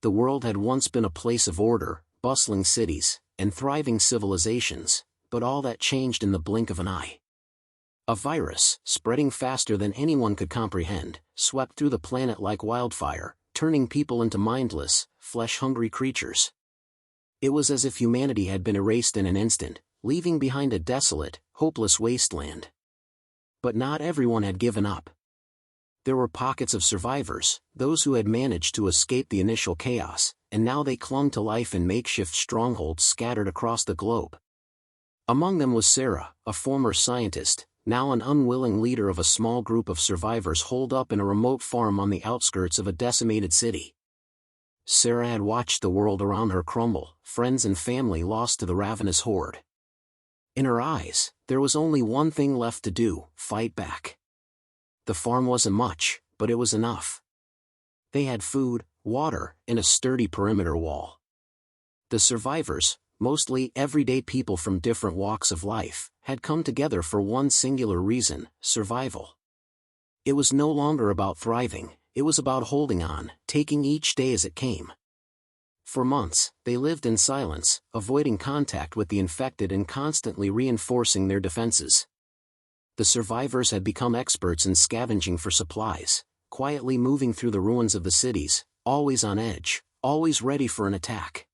The world had once been a place of order, bustling cities, and thriving civilizations, but all that changed in the blink of an eye. A virus, spreading faster than anyone could comprehend, swept through the planet like wildfire, turning people into mindless, flesh-hungry creatures. It was as if humanity had been erased in an instant, leaving behind a desolate, hopeless wasteland. But not everyone had given up. There were pockets of survivors, those who had managed to escape the initial chaos, and now they clung to life in makeshift strongholds scattered across the globe. Among them was Sarah, a former scientist, now an unwilling leader of a small group of survivors holed up in a remote farm on the outskirts of a decimated city. Sarah had watched the world around her crumble, friends and family lost to the ravenous Horde. In her eyes, there was only one thing left to do: fight back. The farm wasn't much, but it was enough. They had food, water, and a sturdy perimeter wall. The survivors, mostly everyday people from different walks of life, had come together for one singular reason: survival. It was no longer about thriving, it was about holding on, taking each day as it came. For months, they lived in silence, avoiding contact with the infected and constantly reinforcing their defenses. The survivors had become experts in scavenging for supplies, quietly moving through the ruins of the cities, always on edge, always ready for an attack.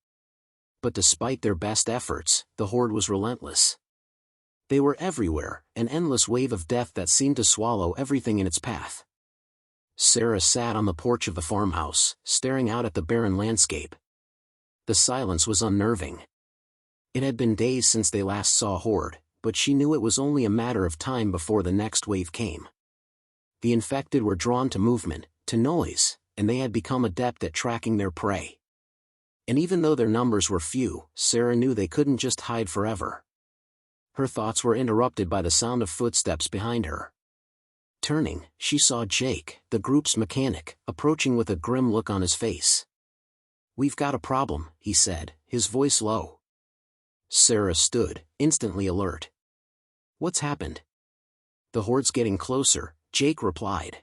But despite their best efforts, the Horde was relentless. They were everywhere, an endless wave of death that seemed to swallow everything in its path. Sarah sat on the porch of the farmhouse, staring out at the barren landscape. The silence was unnerving. It had been days since they last saw Horde, but she knew it was only a matter of time before the next wave came. The infected were drawn to movement, to noise, and they had become adept at tracking their prey. And even though their numbers were few, Sarah knew they couldn't just hide forever. Her thoughts were interrupted by the sound of footsteps behind her. Turning, she saw Jake, the group's mechanic, approaching with a grim look on his face. "We've got a problem," he said, his voice low. Sarah stood, instantly alert. "What's happened?" "The Horde's getting closer," Jake replied.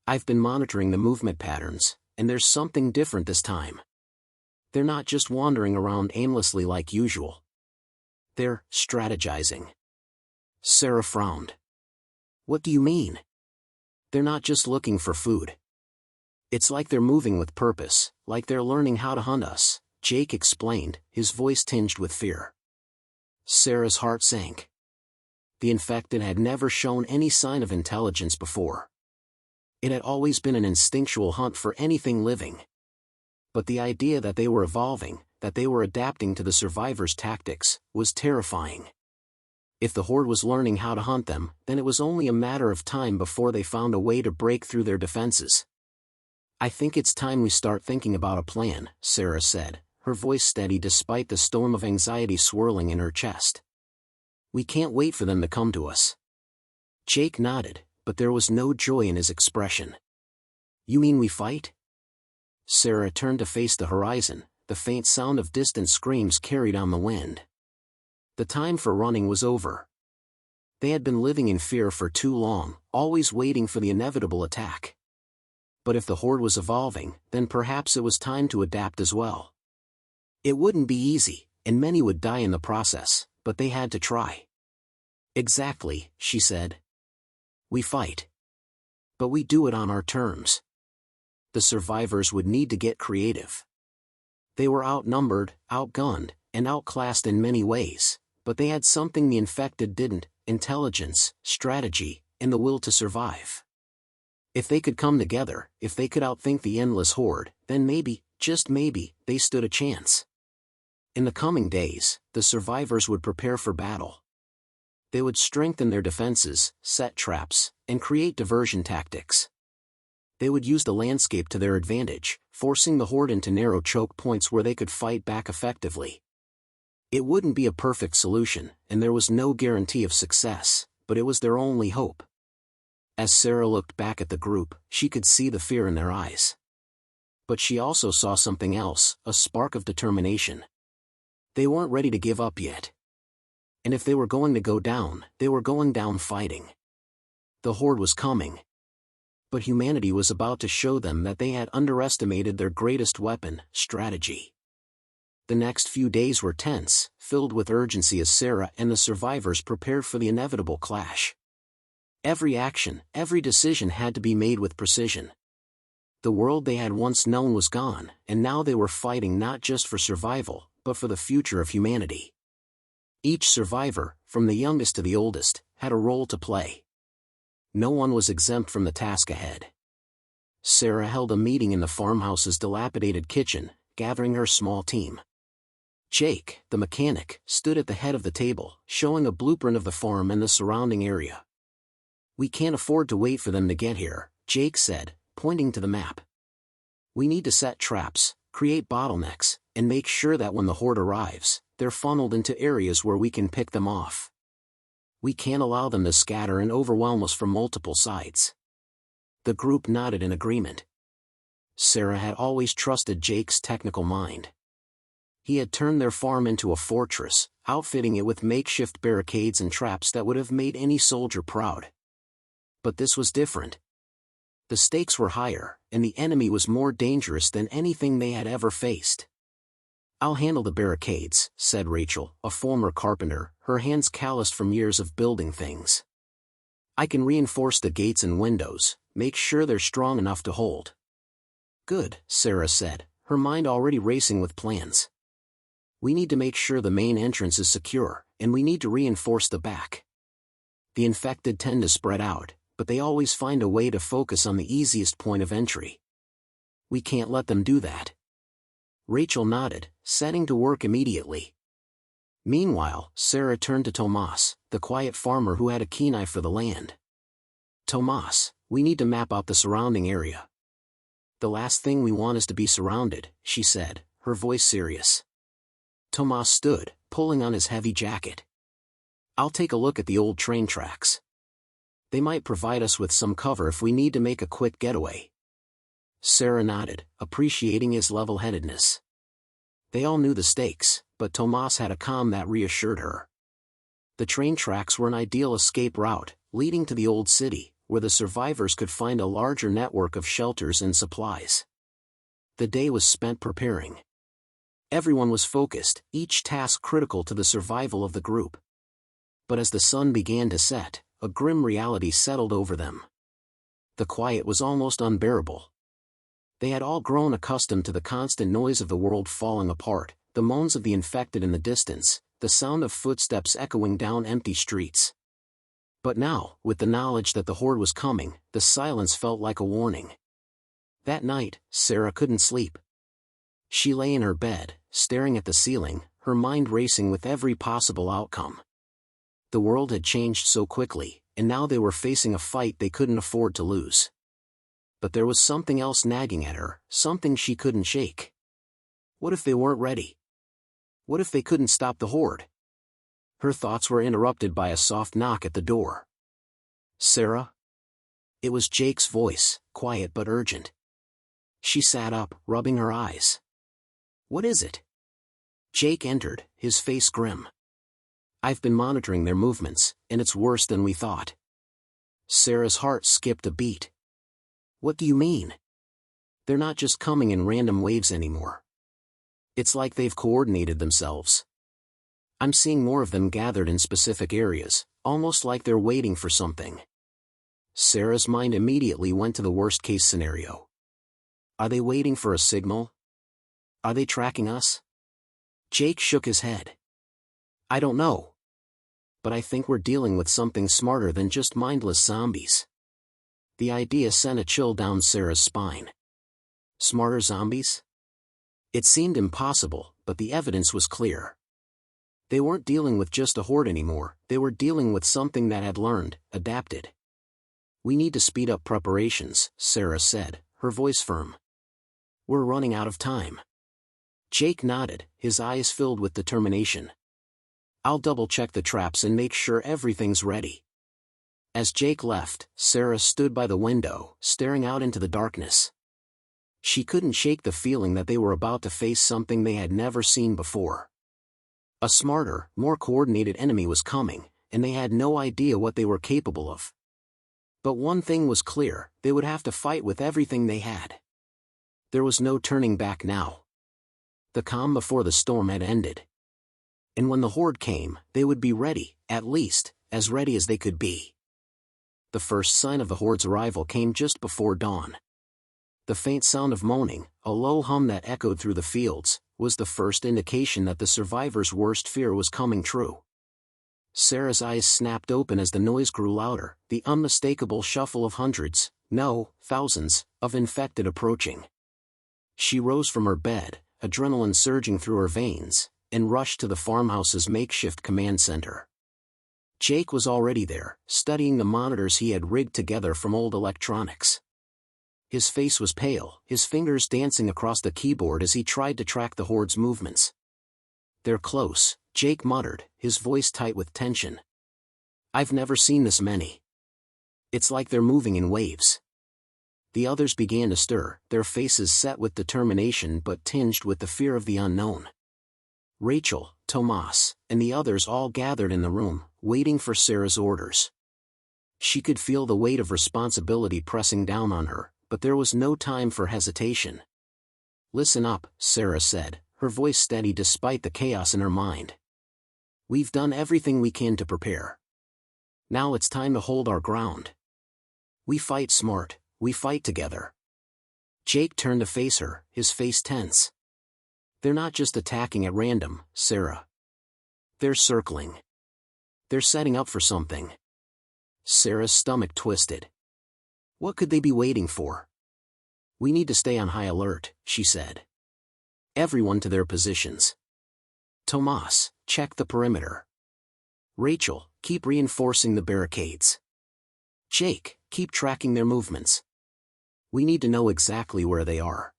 "I've been monitoring the movement patterns, and there's something different this time. They're not just wandering around aimlessly like usual. They're strategizing." Sarah frowned. "What do you mean?" "They're not just looking for food. It's like they're moving with purpose, like they're learning how to hunt us," Jake explained, his voice tinged with fear. Sarah's heart sank. The infected had never shown any sign of intelligence before. It had always been an instinctual hunt for anything living. But the idea that they were evolving, that they were adapting to the survivors' tactics, was terrifying. If the Horde was learning how to hunt them, then it was only a matter of time before they found a way to break through their defenses. "I think it's time we start thinking about a plan," Sarah said, her voice steady despite the storm of anxiety swirling in her chest. "We can't wait for them to come to us." Jake nodded, but there was no joy in his expression. "You mean we fight?" Sarah turned to face the horizon, the faint sound of distant screams carried on the wind. The time for running was over. They had been living in fear for too long, always waiting for the inevitable attack. But if the Horde was evolving, then perhaps it was time to adapt as well. It wouldn't be easy, and many would die in the process, but they had to try. "Exactly," she said. "We fight. But we do it on our terms." The survivors would need to get creative. They were outnumbered, outgunned, and outclassed in many ways, but they had something the infected didn't: intelligence, strategy, and the will to survive. If they could come together, if they could outthink the endless Horde, then maybe, just maybe, they stood a chance. In the coming days, the survivors would prepare for battle. They would strengthen their defenses, set traps, and create diversion tactics. They would use the landscape to their advantage, forcing the Horde into narrow choke points where they could fight back effectively. It wouldn't be a perfect solution, and there was no guarantee of success, but it was their only hope. As Sarah looked back at the group, she could see the fear in their eyes. But she also saw something else, a spark of determination. They weren't ready to give up yet. And if they were going to go down, they were going down fighting. The Horde was coming. But humanity was about to show them that they had underestimated their greatest weapon, strategy. The next few days were tense, filled with urgency as Sarah and the survivors prepared for the inevitable clash. Every action, every decision had to be made with precision. The world they had once known was gone, and now they were fighting not just for survival, but for the future of humanity. Each survivor, from the youngest to the oldest, had a role to play. No one was exempt from the task ahead. Sarah held a meeting in the farmhouse's dilapidated kitchen, gathering her small team. Jake, the mechanic, stood at the head of the table, showing a blueprint of the farm and the surrounding area. "We can't afford to wait for them to get here," Jake said, pointing to the map. "We need to set traps, create bottlenecks, and make sure that when the Horde arrives, they're funneled into areas where we can pick them off. We can't allow them to scatter and overwhelm us from multiple sides." The group nodded in agreement. Sarah had always trusted Jake's technical mind. He had turned their farm into a fortress, outfitting it with makeshift barricades and traps that would have made any soldier proud. But this was different. The stakes were higher, and the enemy was more dangerous than anything they had ever faced. "I'll handle the barricades," said Rachel, a former carpenter, her hands calloused from years of building things. "I can reinforce the gates and windows, make sure they're strong enough to hold." "Good," Sarah said, her mind already racing with plans. "We need to make sure the main entrance is secure, and we need to reinforce the back. The infected tend to spread out, but they always find a way to focus on the easiest point of entry. We can't let them do that." Rachel nodded, setting to work immediately. Meanwhile, Sarah turned to Tomas, the quiet farmer who had a keen eye for the land. "Tomas, we need to map out the surrounding area." "The last thing we want is to be surrounded," she said, her voice serious. Tomas stood, pulling on his heavy jacket. "I'll take a look at the old train tracks. They might provide us with some cover if we need to make a quick getaway." Sarah nodded, appreciating his level-headedness. They all knew the stakes, but Tomas had a calm that reassured her. The train tracks were an ideal escape route, leading to the old city, where the survivors could find a larger network of shelters and supplies. The day was spent preparing. Everyone was focused, each task critical to the survival of the group. But as the sun began to set, a grim reality settled over them. The quiet was almost unbearable. They had all grown accustomed to the constant noise of the world falling apart, the moans of the infected in the distance, the sound of footsteps echoing down empty streets. But now, with the knowledge that the Horde was coming, the silence felt like a warning. That night, Sarah couldn't sleep. She lay in her bed, staring at the ceiling, her mind racing with every possible outcome. The world had changed so quickly, and now they were facing a fight they couldn't afford to lose. But there was something else nagging at her, something she couldn't shake. What if they weren't ready? What if they couldn't stop the Horde? Her thoughts were interrupted by a soft knock at the door. "Sarah?" It was Jake's voice, quiet but urgent. She sat up, rubbing her eyes. "What is it?" Jake entered, his face grim. "I've been monitoring their movements, and it's worse than we thought." Sarah's heart skipped a beat. "What do you mean?" "They're not just coming in random waves anymore. It's like they've coordinated themselves. I'm seeing more of them gathered in specific areas, almost like they're waiting for something." Sarah's mind immediately went to the worst-case scenario. Are they waiting for a signal? Are they tracking us? Jake shook his head. "I don't know. But I think we're dealing with something smarter than just mindless zombies." The idea sent a chill down Sarah's spine. Smarter zombies? It seemed impossible, but the evidence was clear. They weren't dealing with just a horde anymore, they were dealing with something that had learned, adapted. "We need to speed up preparations," Sarah said, her voice firm. "We're running out of time." Jake nodded, his eyes filled with determination. "I'll double-check the traps and make sure everything's ready." As Jake left, Sarah stood by the window, staring out into the darkness. She couldn't shake the feeling that they were about to face something they had never seen before. A smarter, more coordinated enemy was coming, and they had no idea what they were capable of. But one thing was clear, they would have to fight with everything they had. There was no turning back now. The calm before the storm had ended. And when the Horde came, they would be ready, at least, as ready as they could be. The first sign of the Horde's arrival came just before dawn. The faint sound of moaning, a low hum that echoed through the fields, was the first indication that the survivors' worst fear was coming true. Sarah's eyes snapped open as the noise grew louder, the unmistakable shuffle of hundreds, no, thousands, of infected approaching. She rose from her bed, adrenaline surging through her veins, and rushed to the farmhouse's makeshift command center. Jake was already there, studying the monitors he had rigged together from old electronics. His face was pale, his fingers dancing across the keyboard as he tried to track the Horde's movements. "They're close," Jake muttered, his voice tight with tension. "I've never seen this many. It's like they're moving in waves." The others began to stir, their faces set with determination but tinged with the fear of the unknown. Rachel, Tomas, and the others all gathered in the room, waiting for Sarah's orders. She could feel the weight of responsibility pressing down on her, but there was no time for hesitation. "Listen up," Sarah said, her voice steady despite the chaos in her mind. "We've done everything we can to prepare. Now it's time to hold our ground. We fight smart, we fight together." Jake turned to face her, his face tense. "They're not just attacking at random, Sarah. They're circling. They're setting up for something." Sarah's stomach twisted. What could they be waiting for? "We need to stay on high alert," she said. "Everyone to their positions. Tomas, check the perimeter. Rachel, keep reinforcing the barricades. Jake, keep tracking their movements. We need to know exactly where they are."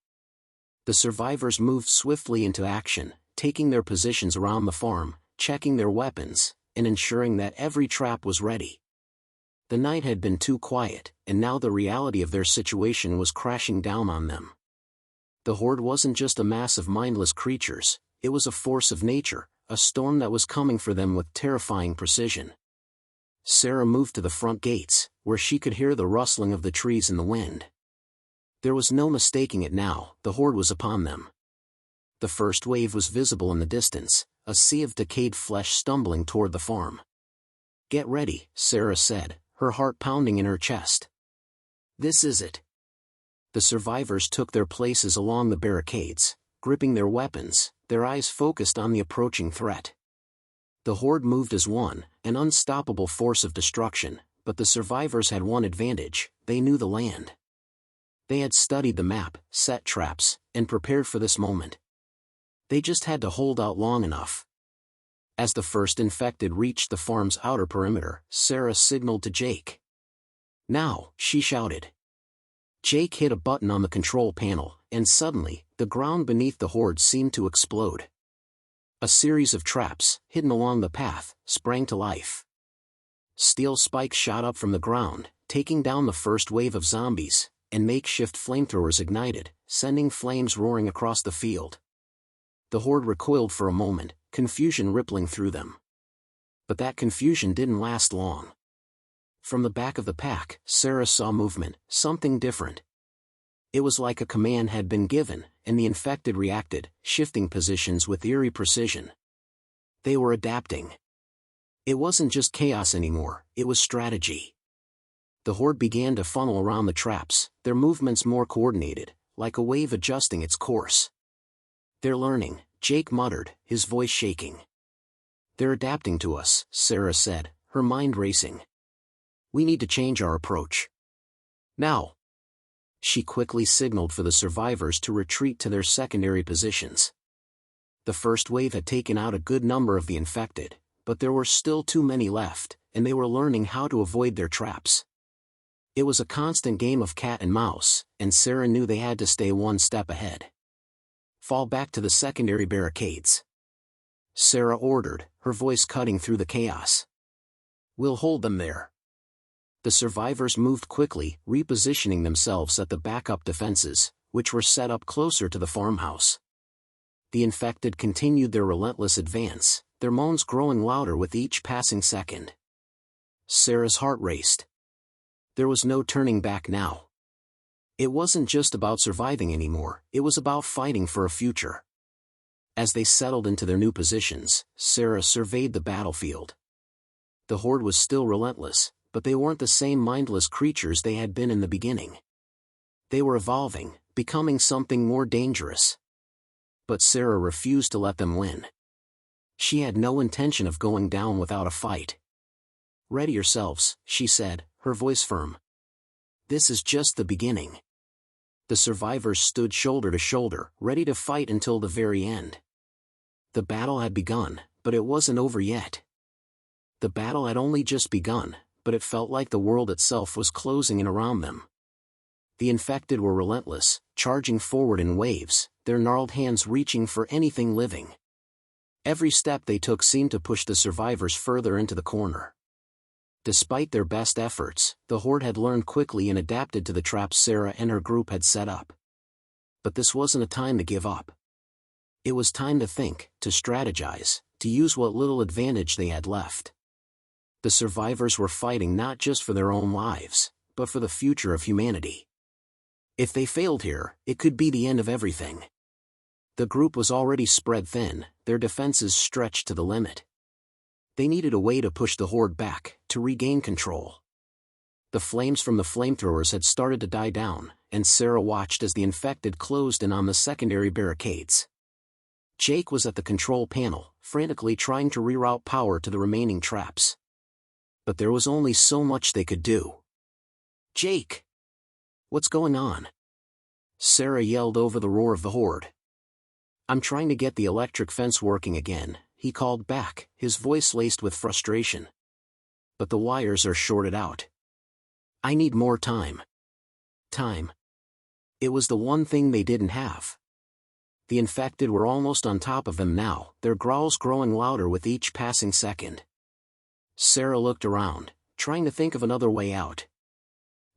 The survivors moved swiftly into action, taking their positions around the farm, checking their weapons, and ensuring that every trap was ready. The night had been too quiet, and now the reality of their situation was crashing down on them. The Horde wasn't just a mass of mindless creatures, it was a force of nature, a storm that was coming for them with terrifying precision. Sarah moved to the front gates, where she could hear the rustling of the trees in the wind. There was no mistaking it now, the Horde was upon them. The first wave was visible in the distance, a sea of decayed flesh stumbling toward the farm. "Get ready," Sarah said, her heart pounding in her chest. "This is it." The survivors took their places along the barricades, gripping their weapons, their eyes focused on the approaching threat. The Horde moved as one, an unstoppable force of destruction, but the survivors had one advantage: they knew the land. They had studied the map, set traps, and prepared for this moment. They just had to hold out long enough. As the first infected reached the farm's outer perimeter, Sarah signaled to Jake. "Now," she shouted. Jake hit a button on the control panel, and suddenly, the ground beneath the Horde seemed to explode. A series of traps, hidden along the path, sprang to life. Steel spikes shot up from the ground, taking down the first wave of zombies, and makeshift flamethrowers ignited, sending flames roaring across the field. The Horde recoiled for a moment, confusion rippling through them. But that confusion didn't last long. From the back of the pack, Sarah saw movement, something different. It was like a command had been given, and the infected reacted, shifting positions with eerie precision. They were adapting. It wasn't just chaos anymore, it was strategy. The Horde began to funnel around the traps, their movements more coordinated, like a wave adjusting its course. "They're learning," Jake muttered, his voice shaking. "They're adapting to us," Sarah said, her mind racing. "We need to change our approach. Now." She quickly signaled for the survivors to retreat to their secondary positions. The first wave had taken out a good number of the infected, but there were still too many left, and they were learning how to avoid their traps. It was a constant game of cat and mouse, and Sarah knew they had to stay one step ahead. "Fall back to the secondary barricades," Sarah ordered, her voice cutting through the chaos. "We'll hold them there." The survivors moved quickly, repositioning themselves at the backup defenses, which were set up closer to the farmhouse. The infected continued their relentless advance, their moans growing louder with each passing second. Sarah's heart raced. There was no turning back now. It wasn't just about surviving anymore, it was about fighting for a future. As they settled into their new positions, Sarah surveyed the battlefield. The Horde was still relentless, but they weren't the same mindless creatures they had been in the beginning. They were evolving, becoming something more dangerous. But Sarah refused to let them win. She had no intention of going down without a fight. "Ready yourselves," she said, her voice firm. "This is just the beginning." The survivors stood shoulder to shoulder, ready to fight until the very end. The battle had begun, but it wasn't over yet. The battle had only just begun, but it felt like the world itself was closing in around them. The infected were relentless, charging forward in waves, their gnarled hands reaching for anything living. Every step they took seemed to push the survivors further into the corner. Despite their best efforts, the Horde had learned quickly and adapted to the traps Sarah and her group had set up. But this wasn't a time to give up. It was time to think, to strategize, to use what little advantage they had left. The survivors were fighting not just for their own lives, but for the future of humanity. If they failed here, it could be the end of everything. The group was already spread thin, their defenses stretched to the limit. They needed a way to push the Horde back, to regain control. The flames from the flamethrowers had started to die down, and Sarah watched as the infected closed in on the secondary barricades. Jake was at the control panel, frantically trying to reroute power to the remaining traps. But there was only so much they could do. "Jake! What's going on?" Sarah yelled over the roar of the Horde. "I'm trying to get the electric fence working again," he called back, his voice laced with frustration. "But the wires are shorted out. I need more time." Time. It was the one thing they didn't have. The infected were almost on top of them now, their growls growing louder with each passing second. Sarah looked around, trying to think of another way out.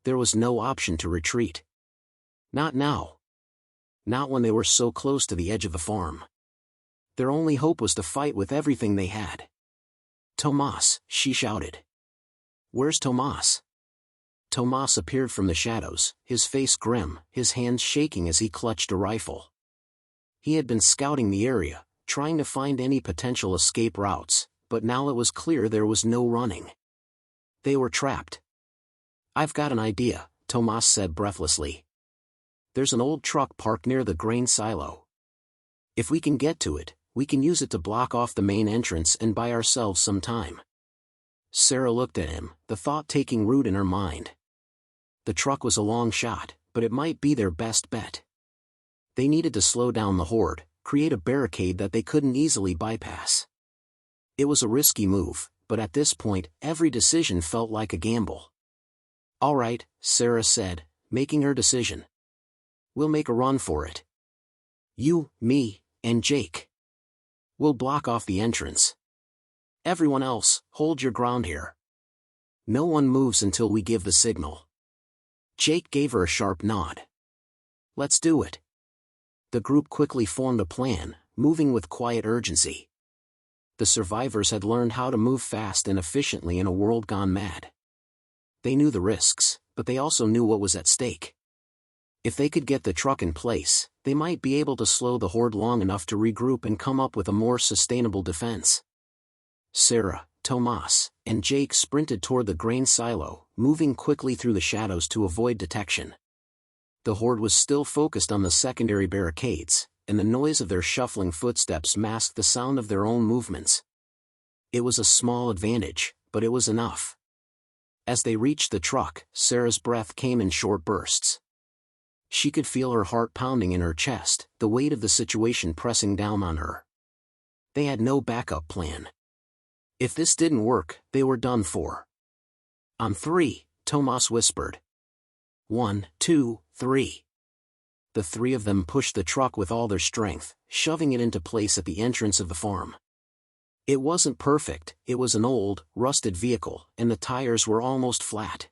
There was no option to retreat. Not now. Not when they were so close to the edge of the farm. Their only hope was to fight with everything they had. "Tomas," she shouted. "Where's Tomas?" Tomas appeared from the shadows, his face grim, his hands shaking as he clutched a rifle. He had been scouting the area, trying to find any potential escape routes, but now it was clear there was no running. They were trapped. "I've got an idea," Tomas said breathlessly. "There's an old truck parked near the grain silo. If we can get to it, we can use it to block off the main entrance and buy ourselves some time." Sarah looked at him, the thought taking root in her mind. The truck was a long shot, but it might be their best bet. They needed to slow down the Horde, create a barricade that they couldn't easily bypass. It was a risky move, but at this point, every decision felt like a gamble. "All right," Sarah said, making her decision. "We'll make a run for it. You, me, and Jake. We'll block off the entrance. Everyone else, hold your ground here. No one moves until we give the signal." Jake gave her a sharp nod. "Let's do it." The group quickly formed a plan, moving with quiet urgency. The survivors had learned how to move fast and efficiently in a world gone mad. They knew the risks, but they also knew what was at stake. If they could get the truck in place, they might be able to slow the Horde long enough to regroup and come up with a more sustainable defense. Sarah, Tomas, and Jake sprinted toward the grain silo, moving quickly through the shadows to avoid detection. The Horde was still focused on the secondary barricades, and the noise of their shuffling footsteps masked the sound of their own movements. It was a small advantage, but it was enough. As they reached the truck, Sarah's breath came in short bursts. She could feel her heart pounding in her chest, the weight of the situation pressing down on her. They had no backup plan. If this didn't work, they were done for. "On three," Tomas whispered. 1, 2, 3. The three of them pushed the truck with all their strength, shoving it into place at the entrance of the farm. It wasn't perfect, it was an old, rusted vehicle, and the tires were almost flat.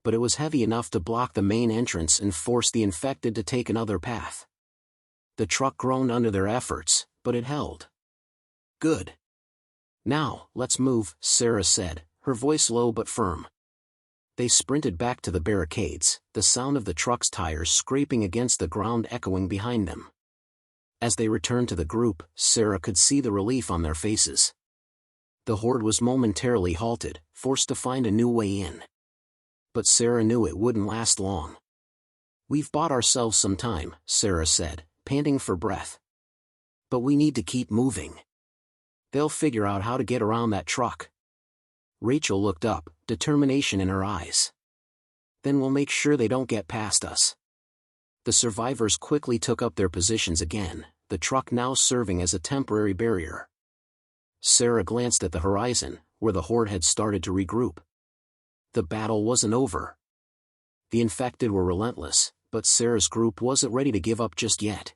But it was heavy enough to block the main entrance and force the infected to take another path. The truck groaned under their efforts, but it held. "Good. Now, let's move," Sarah said, her voice low but firm. They sprinted back to the barricades, the sound of the truck's tires scraping against the ground echoing behind them. As they returned to the group, Sarah could see the relief on their faces. The Horde was momentarily halted, forced to find a new way in. But Sarah knew it wouldn't last long. "We've bought ourselves some time," Sarah said, panting for breath. "But we need to keep moving. They'll figure out how to get around that truck." Rachel looked up, determination in her eyes. "Then we'll make sure they don't get past us." The survivors quickly took up their positions again, the truck now serving as a temporary barrier. Sarah glanced at the horizon, where the Horde had started to regroup. The battle wasn't over. The infected were relentless, but Sarah's group wasn't ready to give up just yet.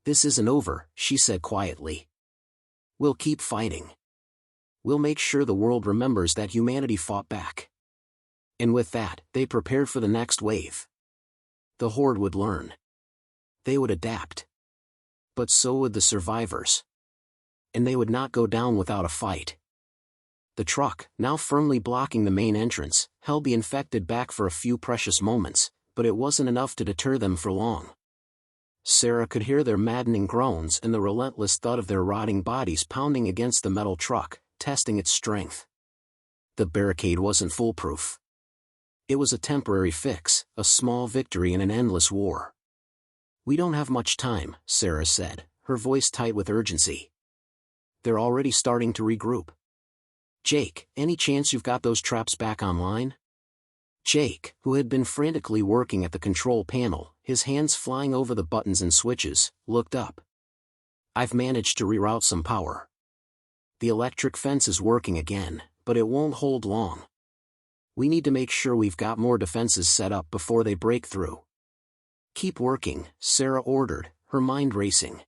"This isn't over," she said quietly. "We'll keep fighting. We'll make sure the world remembers that humanity fought back." And with that, they prepared for the next wave. The Horde would learn. They would adapt. But so would the survivors. And they would not go down without a fight. The truck, now firmly blocking the main entrance, held the infected back for a few precious moments, but it wasn't enough to deter them for long. Sarah could hear their maddening groans and the relentless thud of their rotting bodies pounding against the metal truck, testing its strength. The barricade wasn't foolproof. It was a temporary fix, a small victory in an endless war. "We don't have much time," Sarah said, her voice tight with urgency. "They're already starting to regroup. Jake, any chance you've got those traps back online?" Jake, who had been frantically working at the control panel, his hands flying over the buttons and switches, looked up. "I've managed to reroute some power. The electric fence is working again, but it won't hold long. We need to make sure we've got more defenses set up before they break through." "Keep working," Sarah ordered, her mind racing.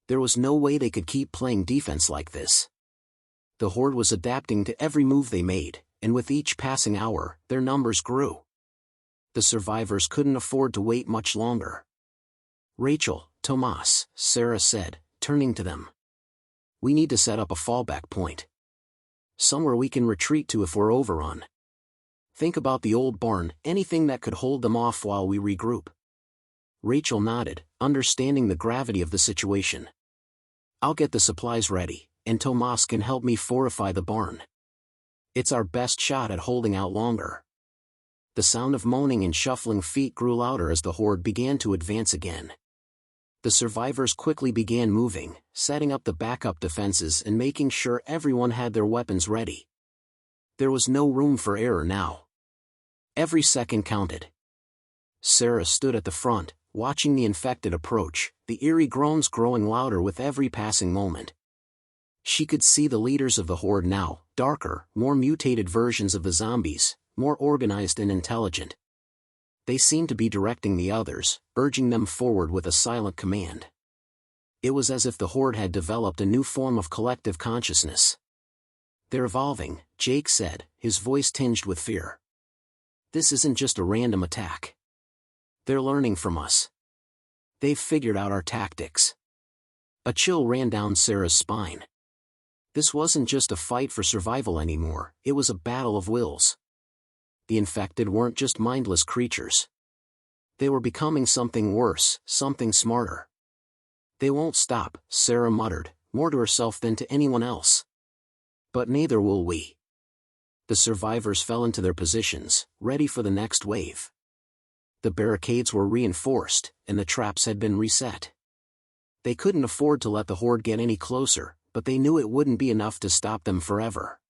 There was no way they could keep playing defense like this. The Horde was adapting to every move they made, and with each passing hour, their numbers grew. The survivors couldn't afford to wait much longer. "Rachel, Tomas," Sarah said, turning to them. "We need to set up a fallback point. Somewhere we can retreat to if we're overrun. Think about the old barn, anything that could hold them off while we regroup." Rachel nodded, understanding the gravity of the situation. "I'll get the supplies ready, and Tomas can help me fortify the barn. It's our best shot at holding out longer." The sound of moaning and shuffling feet grew louder as the Horde began to advance again. The survivors quickly began moving, setting up the backup defenses and making sure everyone had their weapons ready. There was no room for error now. Every second counted. Sarah stood at the front, watching the infected approach, the eerie groans growing louder with every passing moment. She could see the leaders of the Horde now, darker, more mutated versions of the zombies, more organized and intelligent. They seemed to be directing the others, urging them forward with a silent command. It was as if the Horde had developed a new form of collective consciousness. "They're evolving," Jake said, his voice tinged with fear. "This isn't just a random attack. They're learning from us. They've figured out our tactics." A chill ran down Sarah's spine. This wasn't just a fight for survival anymore, it was a battle of wills. The infected weren't just mindless creatures. They were becoming something worse, something smarter. "They won't stop," Sarah muttered, more to herself than to anyone else. "But neither will we." The survivors fell into their positions, ready for the next wave. The barricades were reinforced, and the traps had been reset. They couldn't afford to let the Horde get any closer, but they knew it wouldn't be enough to stop them forever.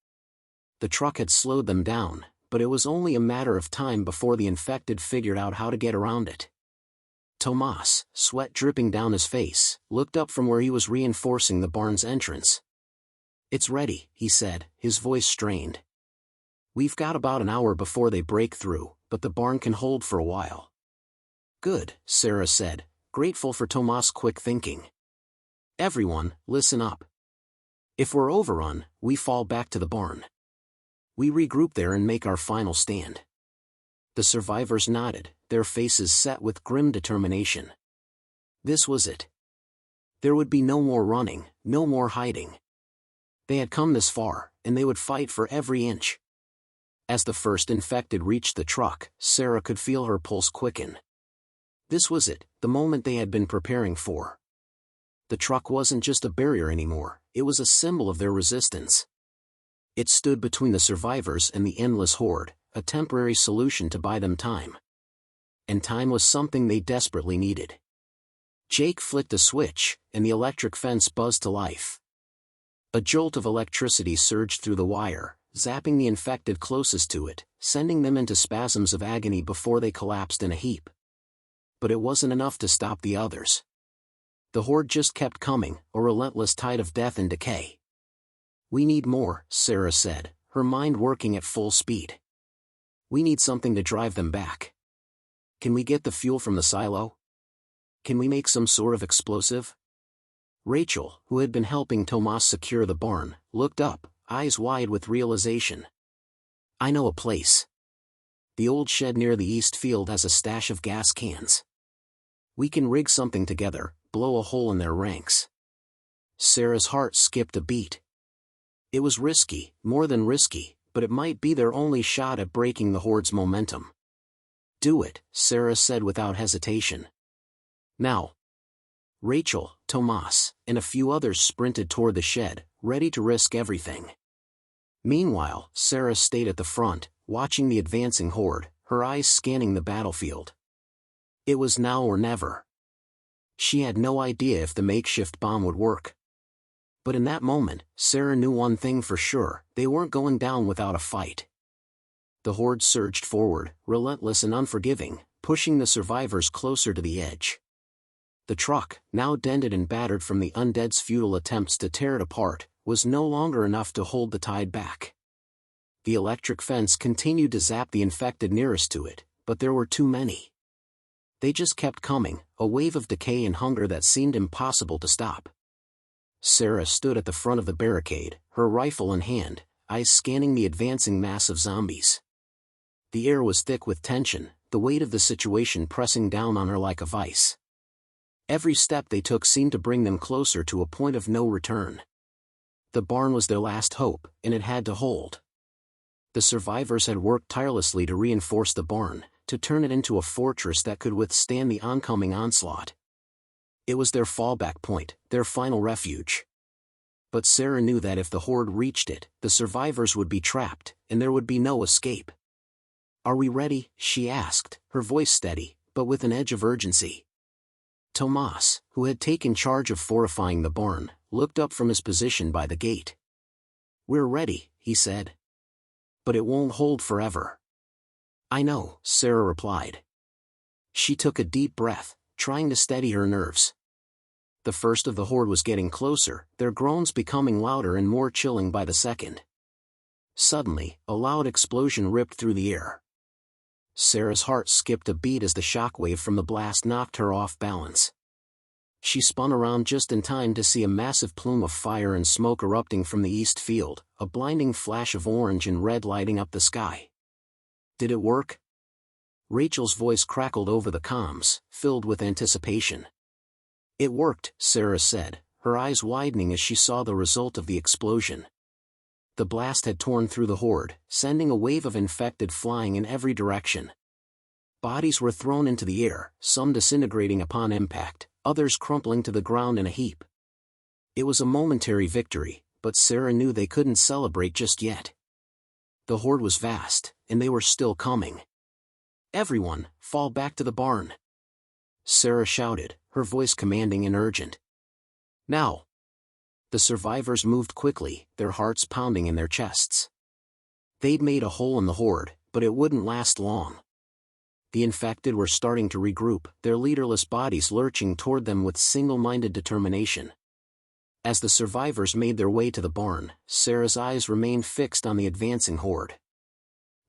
The truck had slowed them down, but it was only a matter of time before the infected figured out how to get around it. Tomas, sweat dripping down his face, looked up from where he was reinforcing the barn's entrance. "It's ready," he said, his voice strained. "We've got about an hour before they break through, but the barn can hold for a while." "Good," Sarah said, grateful for Tomas' quick thinking. "Everyone, listen up. If we're overrun, we fall back to the barn. We regroup there and make our final stand." The survivors nodded, their faces set with grim determination. This was it. There would be no more running, no more hiding. They had come this far, and they would fight for every inch. As the first infected reached the truck, Sarah could feel her pulse quicken. This was it, the moment they had been preparing for. The truck wasn't just a barrier anymore, it was a symbol of their resistance. It stood between the survivors and the endless horde, a temporary solution to buy them time. And time was something they desperately needed. Jake flicked a switch, and the electric fence buzzed to life. A jolt of electricity surged through the wire, zapping the infected closest to it, sending them into spasms of agony before they collapsed in a heap. But it wasn't enough to stop the others. The horde just kept coming, a relentless tide of death and decay. "We need more," Sarah said, her mind working at full speed. "We need something to drive them back. Can we get the fuel from the silo? Can we make some sort of explosive?" Rachel, who had been helping Tomas secure the barn, looked up, eyes wide with realization. "I know a place. The old shed near the east field has a stash of gas cans. We can rig something together, blow a hole in their ranks." Sarah's heart skipped a beat. It was risky, more than risky, but it might be their only shot at breaking the horde's momentum. "Do it," Sarah said without hesitation. "Now." Rachel, Tomas, and a few others sprinted toward the shed, ready to risk everything. Meanwhile, Sarah stayed at the front, watching the advancing horde, her eyes scanning the battlefield. It was now or never. She had no idea if the makeshift bomb would work. But in that moment, Sarah knew one thing for sure: they weren't going down without a fight. The horde surged forward, relentless and unforgiving, pushing the survivors closer to the edge. The truck, now dented and battered from the undead's futile attempts to tear it apart, was no longer enough to hold the tide back. The electric fence continued to zap the infected nearest to it, but there were too many. They just kept coming, a wave of decay and hunger that seemed impossible to stop. Sarah stood at the front of the barricade, her rifle in hand, eyes scanning the advancing mass of zombies. The air was thick with tension, the weight of the situation pressing down on her like a vice. Every step they took seemed to bring them closer to a point of no return. The barn was their last hope, and it had to hold. The survivors had worked tirelessly to reinforce the barn, to turn it into a fortress that could withstand the oncoming onslaught. It was their fallback point, their final refuge. But Sarah knew that if the horde reached it, the survivors would be trapped, and there would be no escape. "Are we ready?" she asked, her voice steady, but with an edge of urgency. Tomas, who had taken charge of fortifying the barn, looked up from his position by the gate. "We're ready," he said. "But it won't hold forever." "I know," Sarah replied. She took a deep breath, trying to steady her nerves. The first of the horde was getting closer, their groans becoming louder and more chilling by the second. Suddenly, a loud explosion ripped through the air. Sarah's heart skipped a beat as the shockwave from the blast knocked her off balance. She spun around just in time to see a massive plume of fire and smoke erupting from the east field, a blinding flash of orange and red lighting up the sky. "Did it work?" Rachel's voice crackled over the comms, filled with anticipation. "It worked," Sarah said, her eyes widening as she saw the result of the explosion. The blast had torn through the horde, sending a wave of infected flying in every direction. Bodies were thrown into the air, some disintegrating upon impact, others crumpling to the ground in a heap. It was a momentary victory, but Sarah knew they couldn't celebrate just yet. The horde was vast, and they were still coming. "Everyone, fall back to the barn!" Sarah shouted, her voice commanding and urgent. "Now!" The survivors moved quickly, their hearts pounding in their chests. They'd made a hole in the horde, but it wouldn't last long. The infected were starting to regroup, their leaderless bodies lurching toward them with single-minded determination. As the survivors made their way to the barn, Sarah's eyes remained fixed on the advancing horde.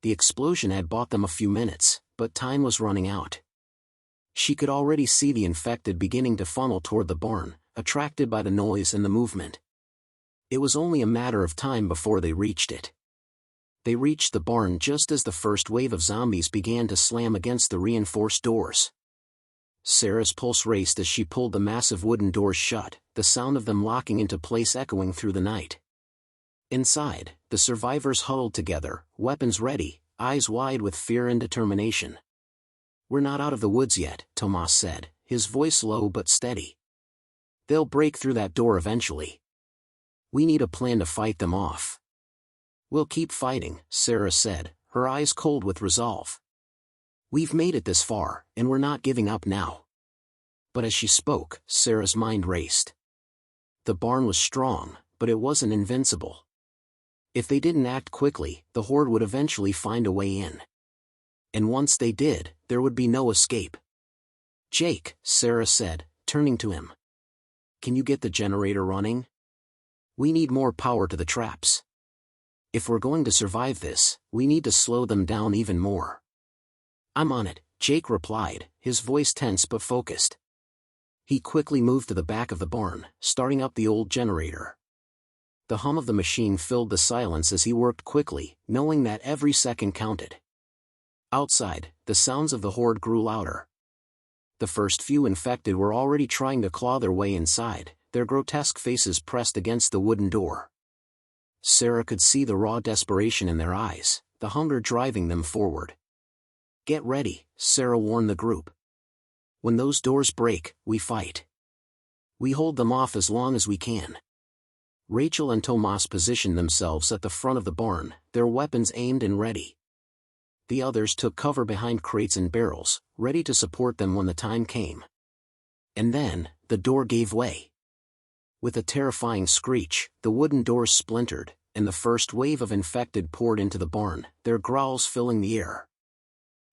The explosion had bought them a few minutes, but time was running out. She could already see the infected beginning to funnel toward the barn, attracted by the noise and the movement. It was only a matter of time before they reached it. They reached the barn just as the first wave of zombies began to slam against the reinforced doors. Sarah's pulse raced as she pulled the massive wooden doors shut, the sound of them locking into place echoing through the night. Inside, the survivors huddled together, weapons ready, eyes wide with fear and determination. "We're not out of the woods yet," Tomas said, his voice low but steady. "They'll break through that door eventually. We need a plan to fight them off." "We'll keep fighting," Sarah said, her eyes cold with resolve. "We've made it this far, and we're not giving up now." But as she spoke, Sarah's mind raced. The barn was strong, but it wasn't invincible. If they didn't act quickly, the Horde would eventually find a way in. And once they did, there would be no escape. "Jake," Sarah said, turning to him. "Can you get the generator running? We need more power to the traps. If we're going to survive this, we need to slow them down even more." "I'm on it," Jake replied, his voice tense but focused. He quickly moved to the back of the barn, starting up the old generator. The hum of the machine filled the silence as he worked quickly, knowing that every second counted. Outside, the sounds of the Horde grew louder. The first few infected were already trying to claw their way inside, their grotesque faces pressed against the wooden door. Sarah could see the raw desperation in their eyes, the hunger driving them forward. "Get ready," Sarah warned the group. "When those doors break, we fight. We hold them off as long as we can." Rachel and Tomas positioned themselves at the front of the barn, their weapons aimed and ready. The others took cover behind crates and barrels, ready to support them when the time came. And then, the door gave way. With a terrifying screech, the wooden doors splintered, and the first wave of infected poured into the barn, their growls filling the air.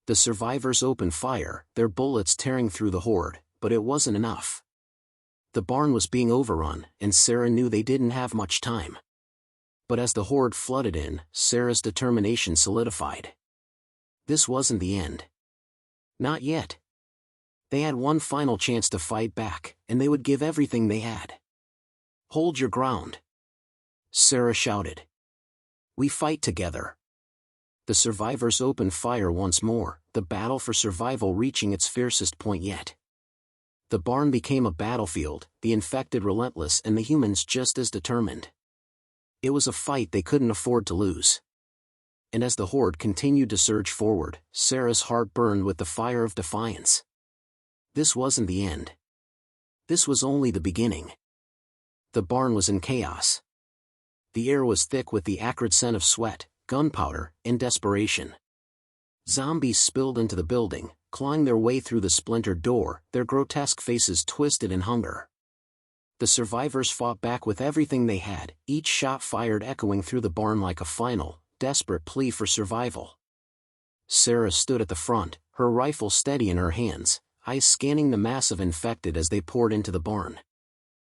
The survivors opened fire, their bullets tearing through the Horde, but it wasn't enough. The barn was being overrun, and Sarah knew they didn't have much time. But as the Horde flooded in, Sarah's determination solidified. This wasn't the end. Not yet. They had one final chance to fight back, and they would give everything they had. "Hold your ground," Sarah shouted. "We fight together." The survivors opened fire once more, the battle for survival reaching its fiercest point yet. The barn became a battlefield, the infected relentless and the humans just as determined. It was a fight they couldn't afford to lose. And as the Horde continued to surge forward, Sarah's heart burned with the fire of defiance. This wasn't the end. This was only the beginning. The barn was in chaos. The air was thick with the acrid scent of sweat, gunpowder, and desperation. Zombies spilled into the building, clawing their way through the splintered door, their grotesque faces twisted in hunger. The survivors fought back with everything they had, each shot fired echoing through the barn like a final, desperate plea for survival. Sarah stood at the front, her rifle steady in her hands, eyes scanning the mass of infected as they poured into the barn.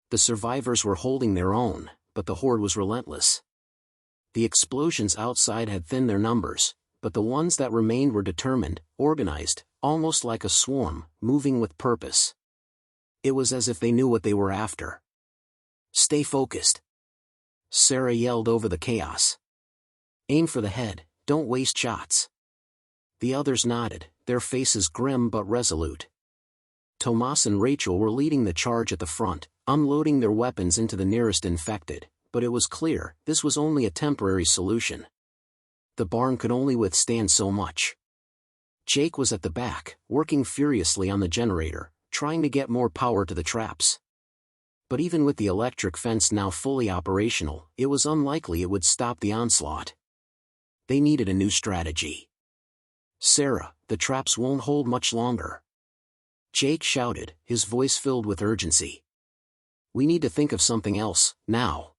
The survivors were holding their own, but the Horde was relentless. The explosions outside had thinned their numbers, but the ones that remained were determined, organized, almost like a swarm, moving with purpose. It was as if they knew what they were after. "Stay focused," Sarah yelled over the chaos. "Aim for the head, don't waste shots." The others nodded, their faces grim but resolute. Tomas and Rachel were leading the charge at the front, unloading their weapons into the nearest infected, but it was clear, this was only a temporary solution. The barn could only withstand so much. Jake was at the back, working furiously on the generator, trying to get more power to the traps. But even with the electric fence now fully operational, it was unlikely it would stop the onslaught. They needed a new strategy. "Sarah, the traps won't hold much longer," Jake shouted, his voice filled with urgency. "We need to think of something else, now."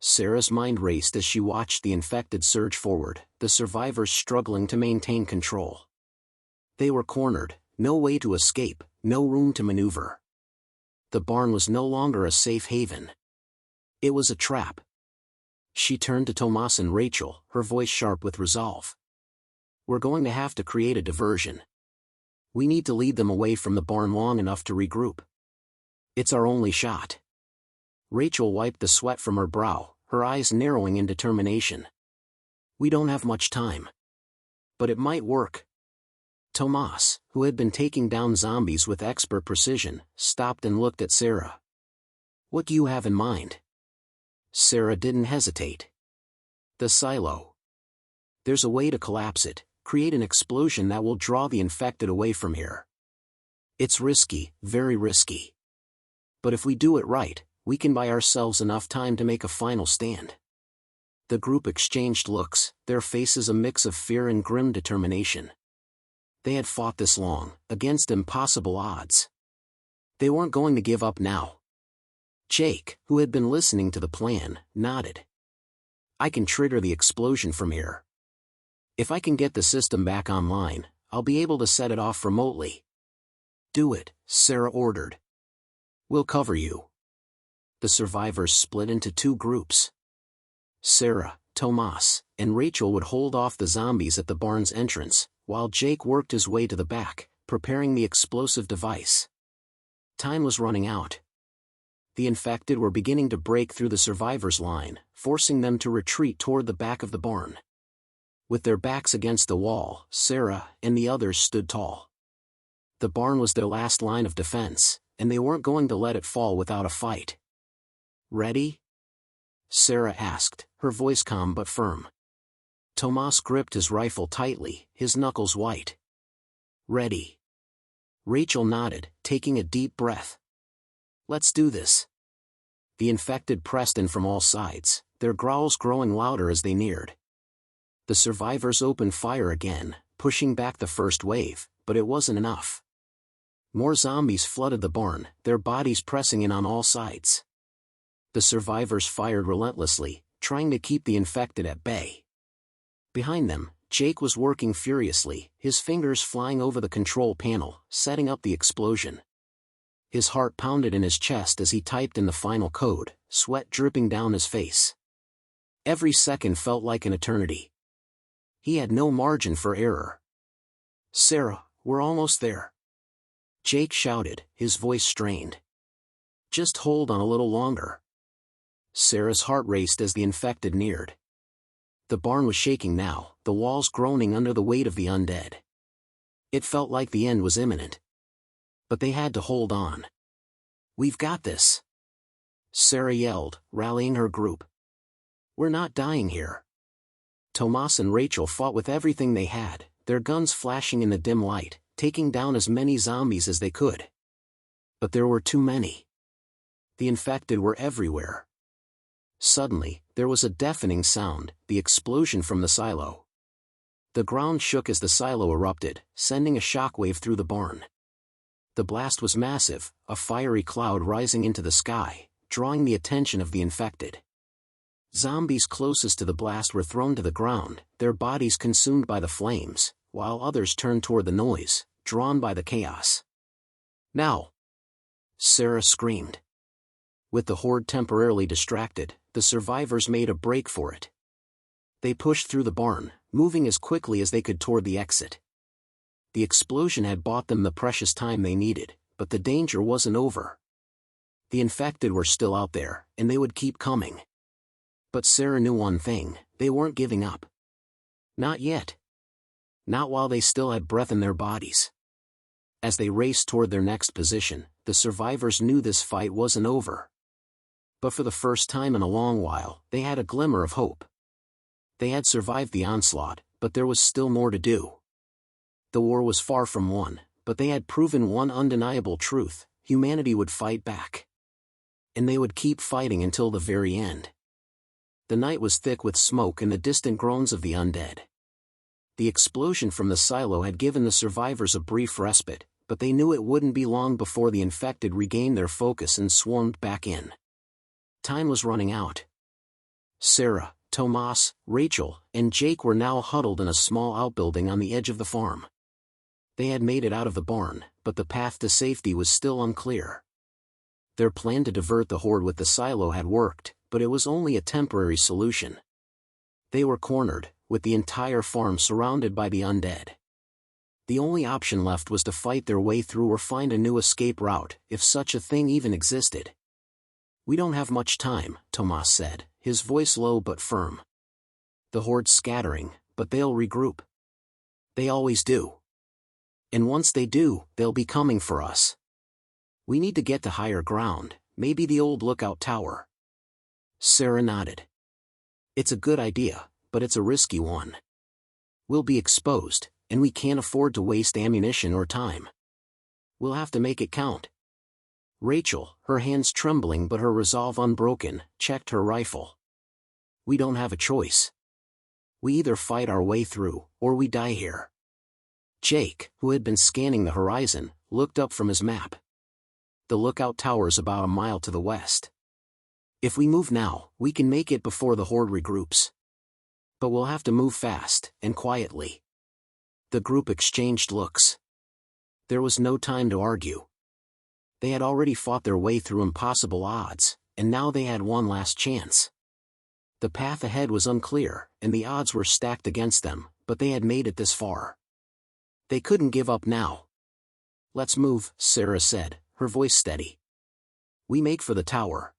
Sarah's mind raced as she watched the infected surge forward, the survivors struggling to maintain control. They were cornered, no way to escape, no room to maneuver. The barn was no longer a safe haven. It was a trap. She turned to Tomas and Rachel, her voice sharp with resolve. "We're going to have to create a diversion. We need to lead them away from the barn long enough to regroup. It's our only shot." Rachel wiped the sweat from her brow, her eyes narrowing in determination. "We don't have much time. But it might work." Tomas, who had been taking down zombies with expert precision, stopped and looked at Sarah. "What do you have in mind?" Sarah didn't hesitate. The silo. There's a way to collapse it, create an explosion that will draw the infected away from here. It's risky, very risky. But if we do it right, we can buy ourselves enough time to make a final stand. The group exchanged looks, their faces a mix of fear and grim determination. They had fought this long, against impossible odds. They weren't going to give up now. Jake, who had been listening to the plan, nodded. I can trigger the explosion from here. If I can get the system back online, I'll be able to set it off remotely. Do it, Sarah ordered. We'll cover you. The survivors split into two groups. Sarah, Tomas, and Rachel would hold off the zombies at the barn's entrance, while Jake worked his way to the back, preparing the explosive device. Time was running out. The infected were beginning to break through the survivors' line, forcing them to retreat toward the back of the barn. With their backs against the wall, Sarah and the others stood tall. The barn was their last line of defense, and they weren't going to let it fall without a fight. Ready? Sarah asked, her voice calm but firm. Tomas gripped his rifle tightly, his knuckles white. Ready. Rachel nodded, taking a deep breath. Let's do this. The infected pressed in from all sides, their growls growing louder as they neared. The survivors opened fire again, pushing back the first wave, but it wasn't enough. More zombies flooded the barn, their bodies pressing in on all sides. The survivors fired relentlessly, trying to keep the infected at bay. Behind them, Jake was working furiously, his fingers flying over the control panel, setting up the explosion. His heart pounded in his chest as he typed in the final code, sweat dripping down his face. Every second felt like an eternity. He had no margin for error. Sarah, we're almost there. Jake shouted, his voice strained. Just hold on a little longer. Sarah's heart raced as the infected neared. The barn was shaking now, the walls groaning under the weight of the undead. It felt like the end was imminent. But they had to hold on. We've got this. Sarah yelled, rallying her group. We're not dying here. Tomas and Rachel fought with everything they had, their guns flashing in the dim light, taking down as many zombies as they could. But there were too many. The infected were everywhere. Suddenly, there was a deafening sound, the explosion from the silo. The ground shook as the silo erupted, sending a shockwave through the barn. The blast was massive, a fiery cloud rising into the sky, drawing the attention of the infected. Zombies closest to the blast were thrown to the ground, their bodies consumed by the flames, while others turned toward the noise, drawn by the chaos. Now! Sarah screamed. With the horde temporarily distracted, the survivors made a break for it. They pushed through the barn, moving as quickly as they could toward the exit. The explosion had bought them the precious time they needed, but the danger wasn't over. The infected were still out there, and they would keep coming. But Sarah knew one thing, they weren't giving up. Not yet. Not while they still had breath in their bodies. As they raced toward their next position, the survivors knew this fight wasn't over. But for the first time in a long while, they had a glimmer of hope. They had survived the onslaught, but there was still more to do. The war was far from won, but they had proven one undeniable truth: humanity would fight back. And they would keep fighting until the very end. The night was thick with smoke and the distant groans of the undead. The explosion from the silo had given the survivors a brief respite, but they knew it wouldn't be long before the infected regained their focus and swarmed back in. Time was running out. Sarah, Tomas, Rachel, and Jake were now huddled in a small outbuilding on the edge of the farm. They had made it out of the barn, but the path to safety was still unclear. Their plan to divert the horde with the silo had worked, but it was only a temporary solution. They were cornered, with the entire farm surrounded by the undead. The only option left was to fight their way through or find a new escape route, if such a thing even existed. We don't have much time, Tomas said, his voice low but firm. The horde's scattering, but they'll regroup. They always do. And once they do, they'll be coming for us. We need to get to higher ground, maybe the old lookout tower. Sarah nodded. It's a good idea, but it's a risky one. We'll be exposed, and we can't afford to waste ammunition or time. We'll have to make it count. Rachel, her hands trembling but her resolve unbroken, checked her rifle. We don't have a choice. We either fight our way through, or we die here. Jake, who had been scanning the horizon, looked up from his map. The lookout tower's about a mile to the west. If we move now, we can make it before the Horde regroups. But we'll have to move fast, and quietly. The group exchanged looks. There was no time to argue. They had already fought their way through impossible odds, and now they had one last chance. The path ahead was unclear, and the odds were stacked against them, but they had made it this far. They couldn't give up now. Let's move, Sarah said, her voice steady. We make for the tower.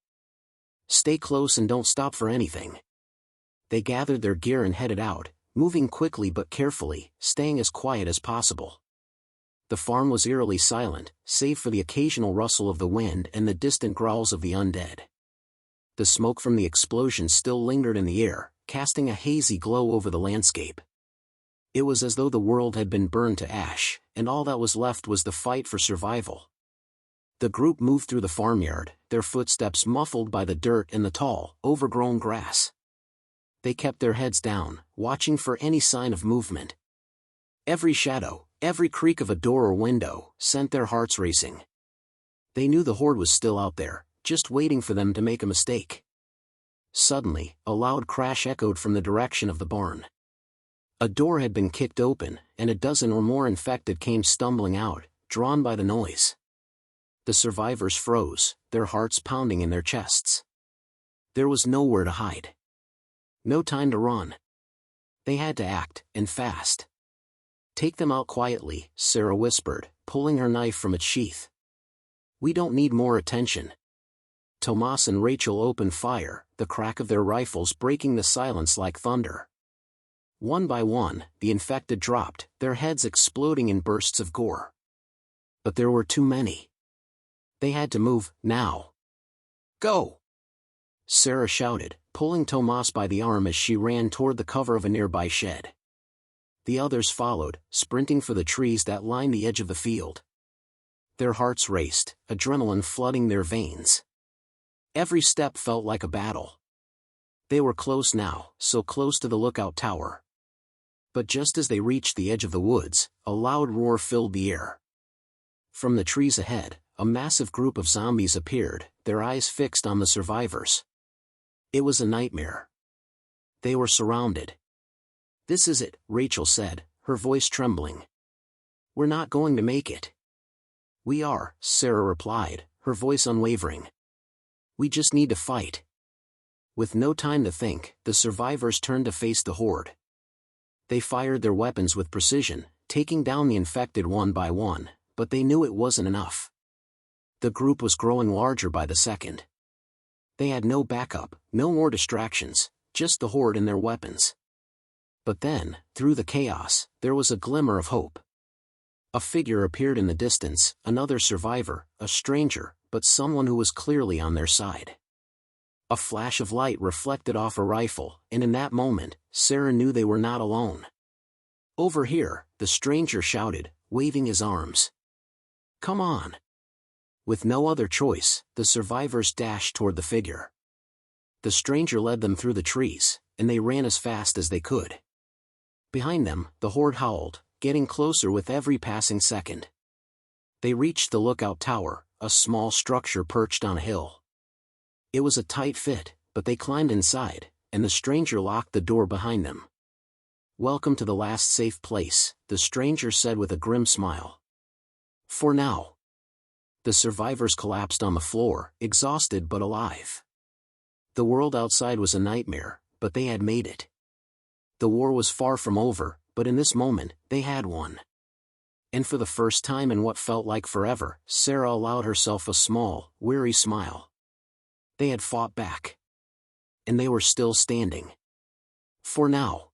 Stay close and don't stop for anything. They gathered their gear and headed out, moving quickly but carefully, staying as quiet as possible. The farm was eerily silent, save for the occasional rustle of the wind and the distant growls of the undead. The smoke from the explosion still lingered in the air, casting a hazy glow over the landscape. It was as though the world had been burned to ash, and all that was left was the fight for survival. The group moved through the farmyard, their footsteps muffled by the dirt and the tall, overgrown grass. They kept their heads down, watching for any sign of movement. Every shadow, every creak of a door or window, sent their hearts racing. They knew the Horde was still out there, just waiting for them to make a mistake. Suddenly, a loud crash echoed from the direction of the barn. A door had been kicked open, and a dozen or more infected came stumbling out, drawn by the noise. The survivors froze, their hearts pounding in their chests. There was nowhere to hide. No time to run. They had to act, and fast. Take them out quietly, Sarah whispered, pulling her knife from its sheath. We don't need more attention. Tomas and Rachel opened fire, the crack of their rifles breaking the silence like thunder. One by one, the infected dropped, their heads exploding in bursts of gore. But there were too many. They had to move, now. Go! Sarah shouted, pulling Tomas by the arm as she ran toward the cover of a nearby shed. The others followed, sprinting for the trees that lined the edge of the field. Their hearts raced, adrenaline flooding their veins. Every step felt like a battle. They were close now, so close to the lookout tower. But just as they reached the edge of the woods, a loud roar filled the air. From the trees ahead, a massive group of zombies appeared, their eyes fixed on the survivors. It was a nightmare. They were surrounded. This is it, Rachel said, her voice trembling. We're not going to make it. We are, Sarah replied, her voice unwavering. We just need to fight. With no time to think, the survivors turned to face the Horde. They fired their weapons with precision, taking down the infected one by one, but they knew it wasn't enough. The group was growing larger by the second. They had no backup, no more distractions, just the Horde and their weapons. But then, through the chaos, there was a glimmer of hope. A figure appeared in the distance, another survivor, a stranger, but someone who was clearly on their side. A flash of light reflected off a rifle, and in that moment, Sarah knew they were not alone. Over here, the stranger shouted, waving his arms. Come on! With no other choice, the survivors dashed toward the figure. The stranger led them through the trees, and they ran as fast as they could. Behind them, the Horde howled, getting closer with every passing second. They reached the lookout tower, a small structure perched on a hill. It was a tight fit, but they climbed inside, and the stranger locked the door behind them. Welcome to the last safe place, the stranger said with a grim smile. For now. The survivors collapsed on the floor, exhausted but alive. The world outside was a nightmare, but they had made it. The war was far from over, but in this moment, they had won. And for the first time in what felt like forever, Sarah allowed herself a small, weary smile. They had fought back. And they were still standing. For now.